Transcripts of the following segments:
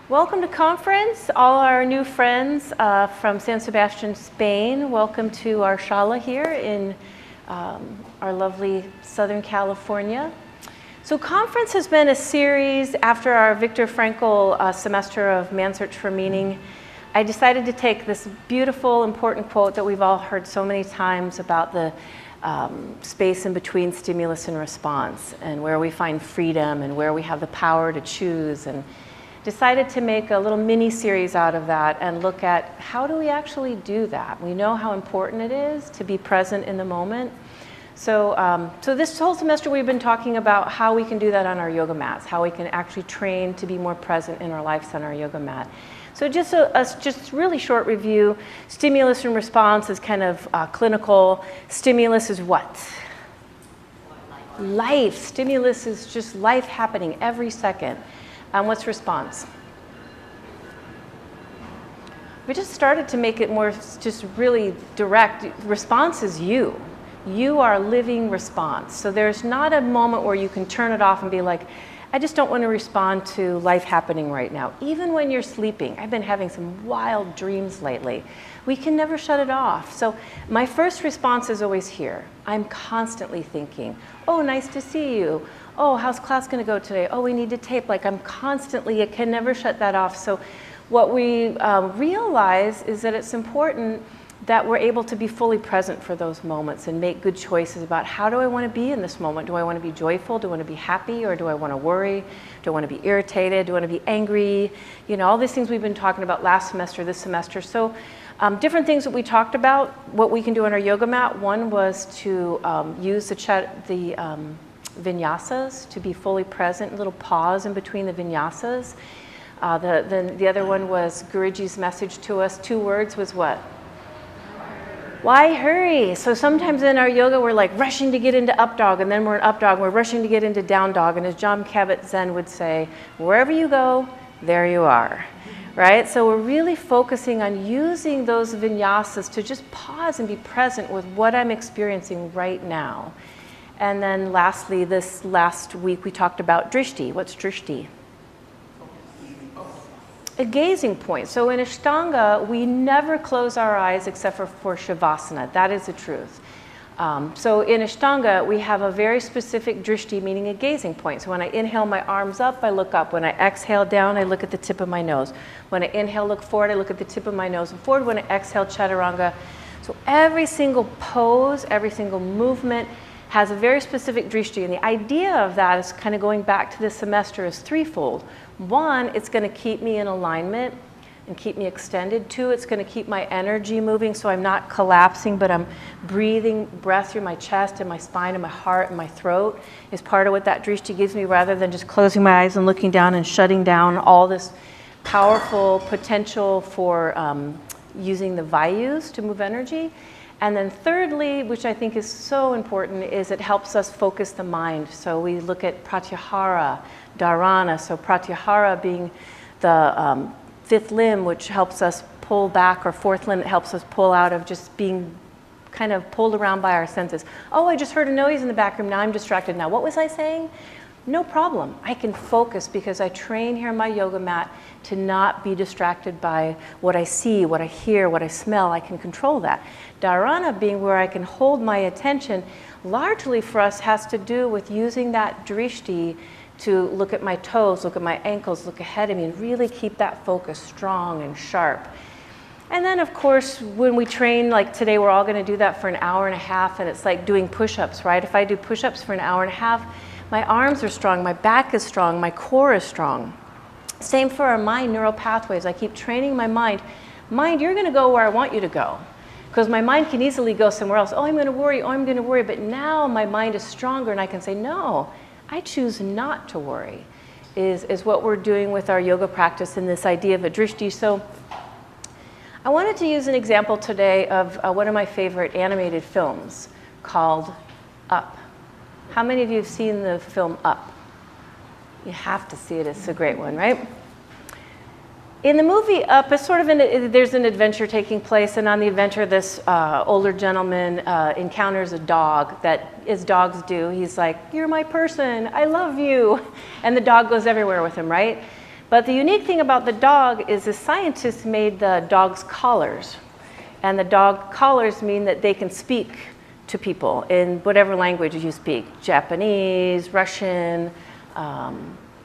Welcome to conference, all our new friends from San Sebastian, Spain. Welcome to our shala here in our lovely Southern California. So conference has been a series after our Viktor Frankl semester of Man Search for Meaning. I decided to take this beautiful, important quote that we've all heard so many times about the space in between stimulus and response, and where we find freedom and where we have the power to choose, and decided to make a little mini series out of that and look at how do we actually do that. We know how important it is to be present in the moment. So, so this whole semester we've been talking about how we can do that on our yoga mats, how we can actually train to be more present in our lives on our yoga mat. So just just really short review. Stimulus and response is kind of clinical. Stimulus is what? Life. Stimulus is just life happening every second. What's response? We just started to make it more just really direct. Response is you. You are living response. So there's not a moment where you can turn it off and be like, I just don't want to respond to life happening right now. Even when you're sleeping, I've been having some wild dreams lately. We can never shut it off. So my first response is always here. I'm constantly thinking, oh, nice to see you. Oh, how's class going to go today? Oh, we need to tape. Like I'm constantly, I can never shut that off. So what we realize is that it's important that we're able to be fully present for those moments and make good choices about how do I want to be in this moment? Do I want to be joyful? Do I want to be happy? Or do I want to worry? Do I want to be irritated? Do I want to be angry? You know, all these things we've been talking about last semester, this semester. So different things that we talked about, what we can do on our yoga mat. One was to use the vinyasas, to be fully present, a little pause in between the vinyasas. The other one was Guruji's message to us. 2 words was what? Why hurry? So sometimes in our yoga we're like rushing to get into up dog, and then we're in up dog, we're rushing to get into down dog, and as John Kabat-Zinn would say, wherever you go, there you are, right? So we're really focusing on using those vinyasas to just pause and be present with what I'm experiencing right now. And then lastly, this last week we talked about drishti. What's drishti? A gazing point. So in Ashtanga, we never close our eyes except for Shavasana. That is the truth. So in Ashtanga, we have a very specific drishti, meaning a gazing point. So when I inhale my arms up, I look up. When I exhale down, I look at the tip of my nose. When I inhale, look forward, I look at the tip of my nose and forward. When I exhale, chaturanga. So every single pose, every single movement has a very specific drishti. And the idea of that is kind of going back to this semester is threefold. 1, it's going to keep me in alignment and keep me extended. 2, it's going to keep my energy moving so I'm not collapsing, but I'm breathing breath through my chest and my spine and my heart and my throat is part of what that drishti gives me, rather than just closing my eyes and looking down and shutting down all this powerful potential for using the vayus to move energy. And then thirdly, which I think is so important, is it helps us focus the mind. So we look at pratyahara, dharana. So pratyahara being the 5th limb, which helps us pull back, or 4th limb that helps us pull out of just being kind of pulled around by our senses. Oh, I just heard a noise in the back room. Now I'm distracted. Now what was I saying? No problem. I can focus because I train here on my yoga mat to not be distracted by what I see, what I hear, what I smell. I can control that. Dharana being where I can hold my attention, largely for us has to do with using that drishti to look at my toes, look at my ankles, look ahead of me, and really keep that focus strong and sharp. And then, of course, when we train, like today, we're all going to do that for an hour and a half, and it's like doing push-ups, right? If I do push-ups for an hour and a half, my arms are strong, my back is strong, my core is strong. Same for our mind, neural pathways. I keep training my mind. Mind, you're going to go where I want you to go. Because my mind can easily go somewhere else. Oh, I'm going to worry. Oh, I'm going to worry. But now my mind is stronger, and I can say, no, I choose not to worry, is what we're doing with our yoga practice and this idea of a drishti. So I wanted to use an example today of one of my favorite animated films called Up. How many of you have seen the film Up? You have to see it. It's a great one, right? In the movie Up, it's sort of there's an adventure taking place, and on the adventure, this older gentleman encounters a dog that, as dogs do, he's like, "You're my person, I love you," and the dog goes everywhere with him, right? But the unique thing about the dog is the scientists made the dog's collars. And the dog collars mean that they can speak to people in whatever language you speak, Japanese, Russian,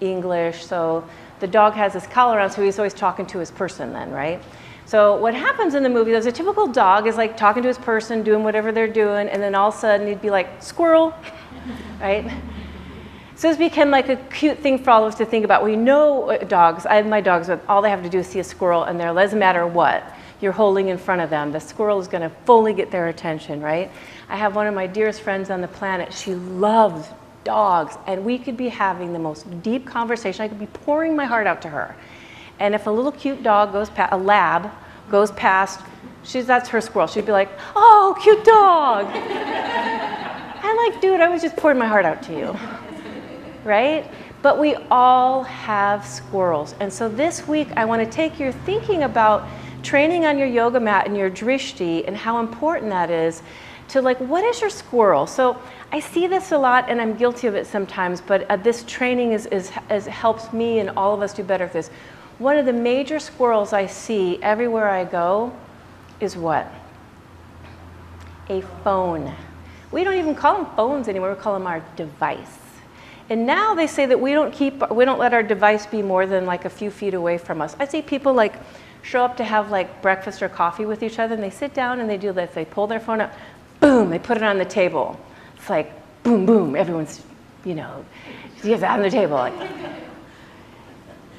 English. So the dog has this collar on, so he's always talking to his person then, right? So what happens in the movie, there's a typical dog is like talking to his person, doing whatever they're doing, and then all of a sudden he'd be like, squirrel, right? So this became like a cute thing for all of us to think about. We know dogs, I have my dogs, all they have to do is see a squirrel and it doesn't matter what you're holding in front of them, the squirrel is gonna fully get their attention, right? I have one of my dearest friends on the planet, she loves dogs, and we could be having the most deep conversation. I could be pouring my heart out to her. And if a little cute dog goes past, a lab goes past, that's her squirrel. She'd be like, oh, cute dog. I'm like, dude, I was just pouring my heart out to you, right? But we all have squirrels. And so this week, I want to take your thinking about training on your yoga mat and your drishti and how important that is to like, what is your squirrel? So I see this a lot and I'm guilty of it sometimes, but this training helps me and all of us do better with this. One of the major squirrels I see everywhere I go is what? A phone. We don't even call them phones anymore, we call them our device. And now they say that we don't let our device be more than like a few feet away from us. I see people like show up to have like breakfast or coffee with each other and they sit down and they do this. They pull their phone up, boom, they put it on the table. It's like boom, boom, everyone's, you know, on the table. Like.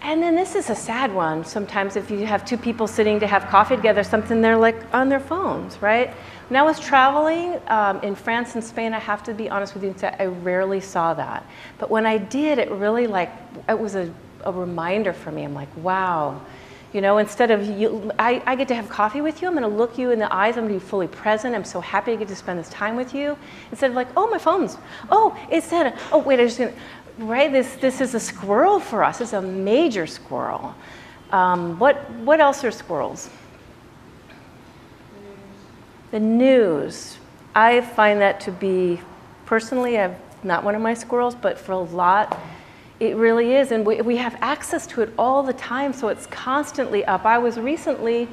And then this is a sad one. Sometimes if you have two people sitting to have coffee together, something they're like on their phones, right? When I was traveling in France and Spain, I have to be honest with you and say I rarely saw that. But when I did, it really it was a reminder for me. I'm like, wow. You know, instead of I get to have coffee with you, I'm gonna look you in the eyes, I'm gonna be fully present, I'm so happy to get to spend this time with you. Instead of like, oh, my phone's, oh, it said, oh, wait, I'm just gonna, right, this is a squirrel for us, it's a major squirrel. What else are squirrels? The news. I find that to be, personally, I'm not one of my squirrels, but for a lot, it really is, and we have access to it all the time, so it's constantly up. I was recently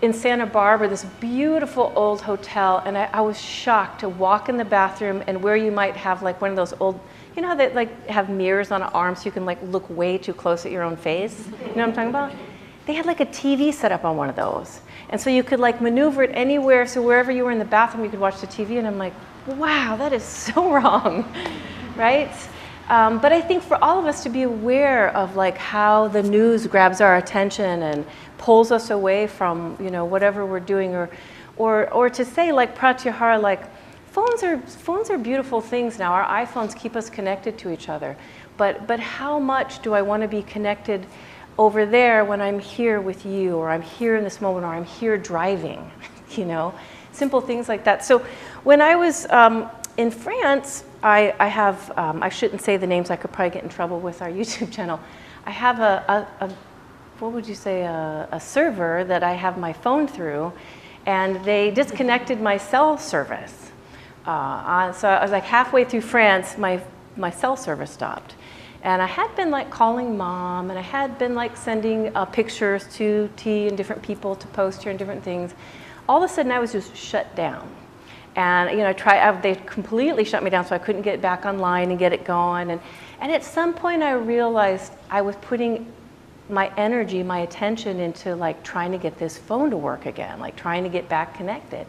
in Santa Barbara, this beautiful old hotel, and I was shocked to walk in the bathroom and where you might have like one of those old, you know how they like have mirrors on an arm so you can like look way too close at your own face? You know what I'm talking about? They had like a TV set up on one of those. And so you could like maneuver it anywhere, so wherever you were in the bathroom you could watch the TV, and I'm like, wow, that is so wrong, right? But I think for all of us to be aware of like how the news grabs our attention and pulls us away from, you know, whatever we're doing, or to say like pratyahara, like phones are beautiful things now. Our iPhones keep us connected to each other, but how much do I want to be connected over there when I'm here with you, or I'm here in this moment, or I'm here driving, you know, simple things like that. So when I was in France, I shouldn't say the names, I could probably get in trouble with our YouTube channel. I have what would you say, a server that I have my phone through, and they disconnected my cell service. So I was like halfway through France, my cell service stopped. And I had been like calling mom, and I had been like sending pictures to T and different people to post here and different things. All of a sudden I was just shut down. And you know, they completely shut me down, so I couldn't get back online and get it going. And at some point I realized I was putting my energy, my attention into like trying to get this phone to work again, like trying to get back connected.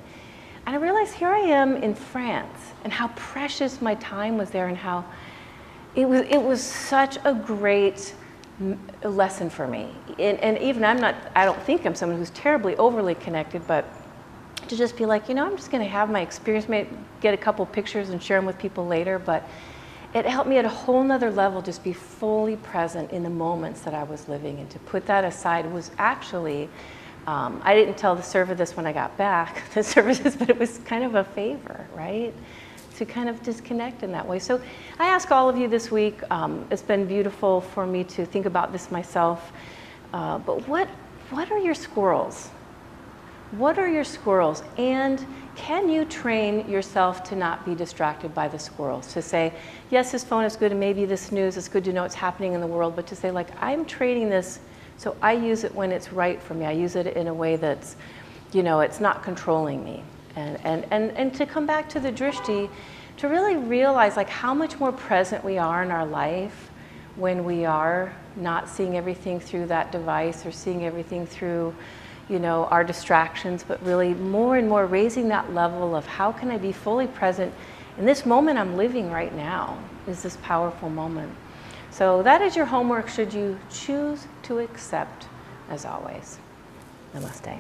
And I realized here I am in France, and how precious my time was there, and how it was such a great lesson for me. And even I don't think I'm someone who's terribly overly connected, but to just be like, you know, I'm just going to have my experience, maybe get a couple pictures and share them with people later, but it helped me at a whole nother level just be fully present in the moments that I was living, and to put that aside was actually, I didn't tell the server this when I got back, the services, but it was kind of a favor, right? To kind of disconnect in that way. So I ask all of you this week, it's been beautiful for me to think about this myself, but what are your squirrels? What are your squirrels? And can you train yourself to not be distracted by the squirrels? To say, yes, this phone is good and maybe this news, it's good to know what's happening in the world, but to say, like, I'm training this so I use it when it's right for me. I use it in a way that's, you know, it's not controlling me. And to come back to the drishti, to really realize like how much more present we are in our life when we are not seeing everything through that device or seeing everything through, you know, our distractions, but really more and more raising that level of how can I be fully present in this moment I'm living right now, is this powerful moment. So that is your homework should you choose to accept, as always. Namaste.